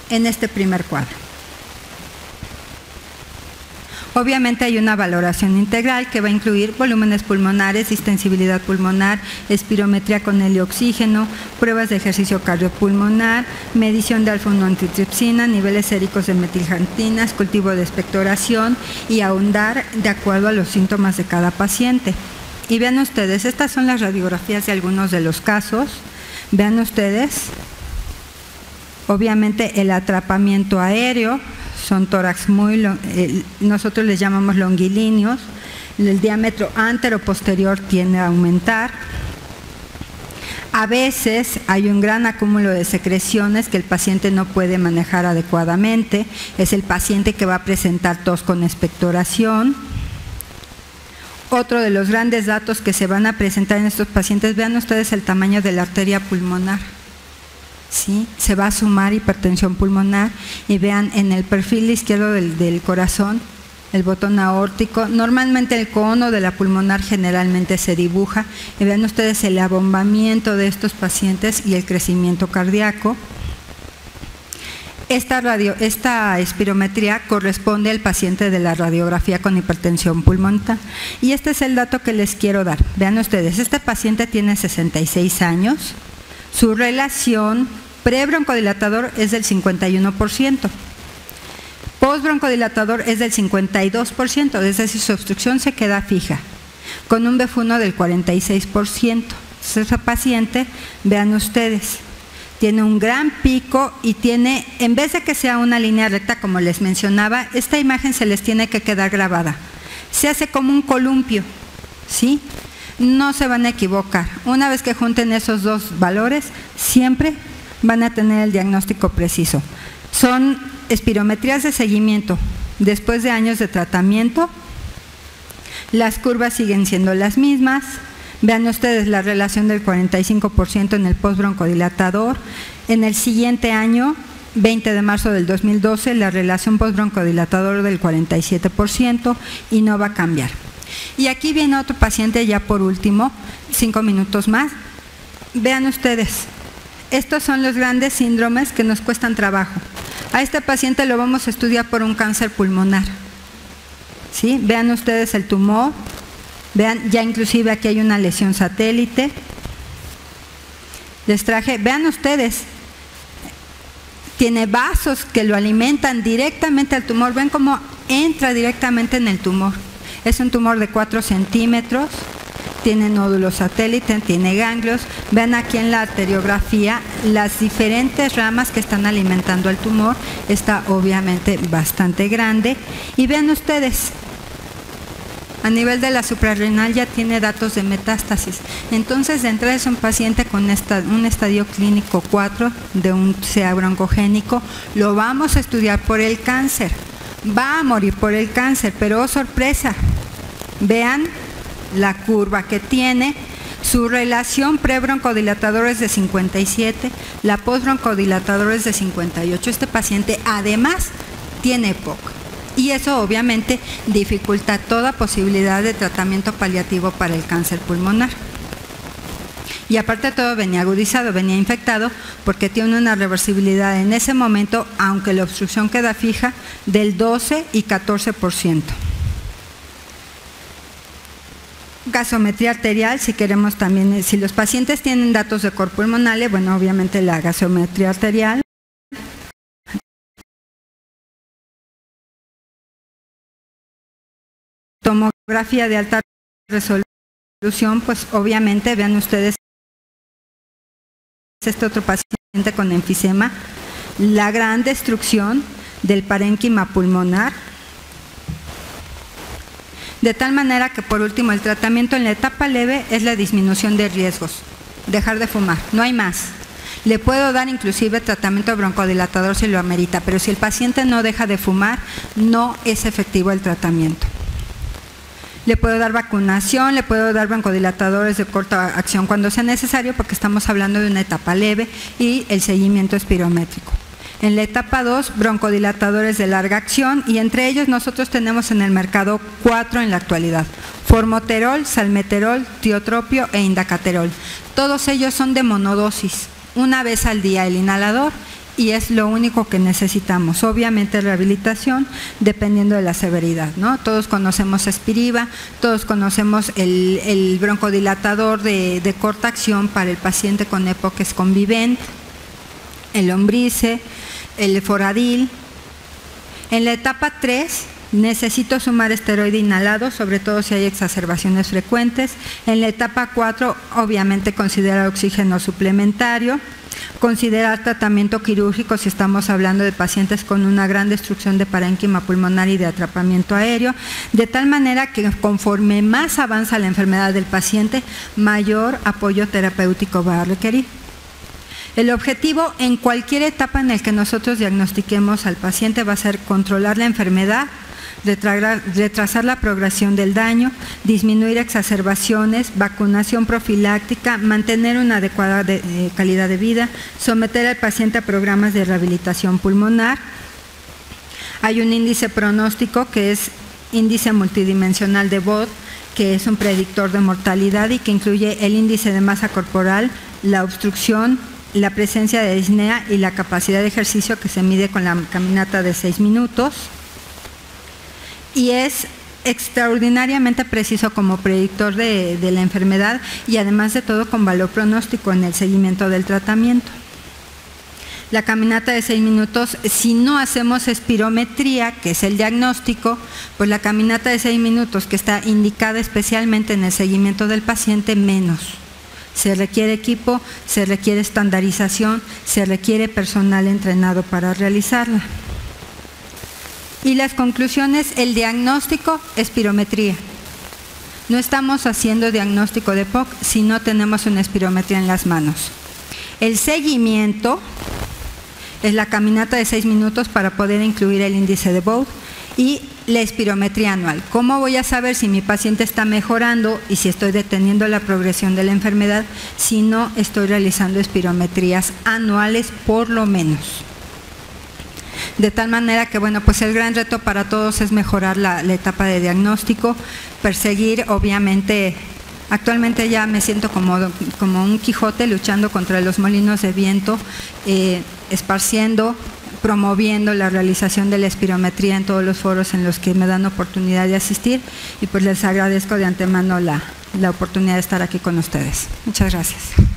en este primer cuadro. Obviamente hay una valoración integral que va a incluir volúmenes pulmonares, distensibilidad pulmonar, espirometría con helio-oxígeno, pruebas de ejercicio cardiopulmonar, medición de alfa-1-antitripsina, niveles séricos de metilxantinas, cultivo de expectoración y ahondar de acuerdo a los síntomas de cada paciente. Y vean ustedes, estas son las radiografías de algunos de los casos. Vean ustedes, obviamente el atrapamiento aéreo, son tórax nosotros les llamamos longilíneos, el diámetro antero-posterior tiende a aumentar. A veces hay un gran acúmulo de secreciones que el paciente no puede manejar adecuadamente, es el paciente que va a presentar tos con expectoración. Otro de los grandes datos que se van a presentar en estos pacientes, vean ustedes el tamaño de la arteria pulmonar. ¿Sí? Se va a sumar hipertensión pulmonar y vean en el perfil izquierdo del corazón el botón aórtico, normalmente el cono de la pulmonar generalmente se dibuja y vean ustedes el abombamiento de estos pacientes y el crecimiento cardíaco. Esta espirometría corresponde al paciente de la radiografía con hipertensión pulmonar y este es el dato que les quiero dar. Vean ustedes, este paciente tiene 66 años, su relación pre-broncodilatador es del 51%, post-broncodilatador es del 52%, es decir, su obstrucción se queda fija, con un BEF1 del 46%. Entonces, ese paciente, vean ustedes, tiene un gran pico y tiene, en vez de que sea una línea recta como les mencionaba, esta imagen se les tiene que quedar grabada. Se hace como un columpio, ¿sí? No se van a equivocar. Una vez que junten esos dos valores, siempre van a tener el diagnóstico preciso. Son espirometrías de seguimiento. Después de años de tratamiento, las curvas siguen siendo las mismas. Vean ustedes la relación del 45% en el postbroncodilatador. En el siguiente año, 20 de marzo del 2012, la relación postbroncodilatador del 47% y no va a cambiar. Y aquí viene otro paciente ya por último, 5 minutos más. Vean ustedes, estos son los grandes síndromes que nos cuestan trabajo. A este paciente lo vamos a estudiar por un cáncer pulmonar. ¿Sí? Vean ustedes el tumor, vean ya inclusive aquí hay una lesión satélite. Les traje, vean ustedes, tiene vasos que lo alimentan directamente al tumor. Ven como entra directamente en el tumor. Es un tumor de 4 centímetros, tiene nódulos satélite, tiene ganglios. Vean aquí en la arteriografía las diferentes ramas que están alimentando al tumor. Está obviamente bastante grande. Y vean ustedes, a nivel de la suprarrenal ya tiene datos de metástasis. Entonces, de entrada es un paciente con un estadio clínico 4 de un CA broncogénico. Lo vamos a estudiar por el cáncer. Va a morir por el cáncer, pero oh sorpresa, vean la curva que tiene. Su relación pre-broncodilatador es de 57, la post-broncodilatador es de 58. Este paciente además tiene EPOC. Y eso obviamente dificulta toda posibilidad de tratamiento paliativo para el cáncer pulmonar. Y aparte de todo venía agudizado, venía infectado, porque tiene una reversibilidad en ese momento, aunque la obstrucción queda fija, del 12 y 14%. Gasometría arterial, si queremos también, si los pacientes tienen datos de cor pulmonale, bueno, obviamente la gasometría arterial. Tomografía de alta resolución, pues obviamente vean ustedes este otro paciente con enfisema, la gran destrucción del parénquima pulmonar, de tal manera que por último el tratamiento en la etapa leve es la disminución de riesgos, dejar de fumar, no hay más. Le puedo dar inclusive tratamiento broncodilatador si lo amerita, pero si el paciente no deja de fumar, no es efectivo el tratamiento. Le puedo dar vacunación, le puedo dar broncodilatadores de corta acción cuando sea necesario, porque estamos hablando de una etapa leve, y el seguimiento espirométrico. En la etapa 2, broncodilatadores de larga acción, y entre ellos nosotros tenemos en el mercado 4 en la actualidad: formoterol, salmeterol, tiotropio e indacaterol. Todos ellos son de monodosis, una vez al día el inhalador, y es lo único que necesitamos. Obviamente rehabilitación dependiendo de la severidad, ¿no? Todos conocemos Spiriva, todos conocemos el broncodilatador de corta acción para el paciente con EPOC, que es Convivent, el Ombrice, el Foradil. En la etapa 3 necesito sumar esteroide inhalado, sobre todo si hay exacerbaciones frecuentes. En la etapa 4 obviamente considerar oxígeno suplementario, considerar tratamiento quirúrgico si estamos hablando de pacientes con una gran destrucción de parénquima pulmonar y de atrapamiento aéreo, de tal manera que conforme más avanza la enfermedad del paciente, mayor apoyo terapéutico va a requerir. El objetivo en cualquier etapa en el que nosotros diagnostiquemos al paciente va a ser controlar la enfermedad, retrasar la progresión del daño, disminuir exacerbaciones, vacunación profiláctica, mantener una adecuada calidad de vida, someter al paciente a programas de rehabilitación pulmonar. Hay un índice pronóstico que es índice multidimensional de BOD, que es un predictor de mortalidad y que incluye el índice de masa corporal, la obstrucción, la presencia de disnea y la capacidad de ejercicio, que se mide con la caminata de 6 minutos. Y es extraordinariamente preciso como predictor de la enfermedad, y además de todo con valor pronóstico en el seguimiento del tratamiento. La caminata de 6 minutos, si no hacemos espirometría, que es el diagnóstico, pues la caminata de 6 minutos, que está indicada especialmente en el seguimiento del paciente, menos. Se requiere equipo, se requiere estandarización, se requiere personal entrenado para realizarla. Y las conclusiones: el diagnóstico, espirometría. No estamos haciendo diagnóstico de EPOC si no tenemos una espirometría en las manos. El seguimiento es la caminata de 6 minutos para poder incluir el índice de BOD, y la espirometría anual. ¿Cómo voy a saber si mi paciente está mejorando y si estoy deteniendo la progresión de la enfermedad si no estoy realizando espirometrías anuales por lo menos? De tal manera que, bueno, pues el gran reto para todos es mejorar la etapa de diagnóstico, perseguir, obviamente, actualmente ya me siento como un Quijote luchando contra los molinos de viento, esparciendo, promoviendo la realización de la espirometría en todos los foros en los que me dan oportunidad de asistir, y pues les agradezco de antemano la oportunidad de estar aquí con ustedes. Muchas gracias.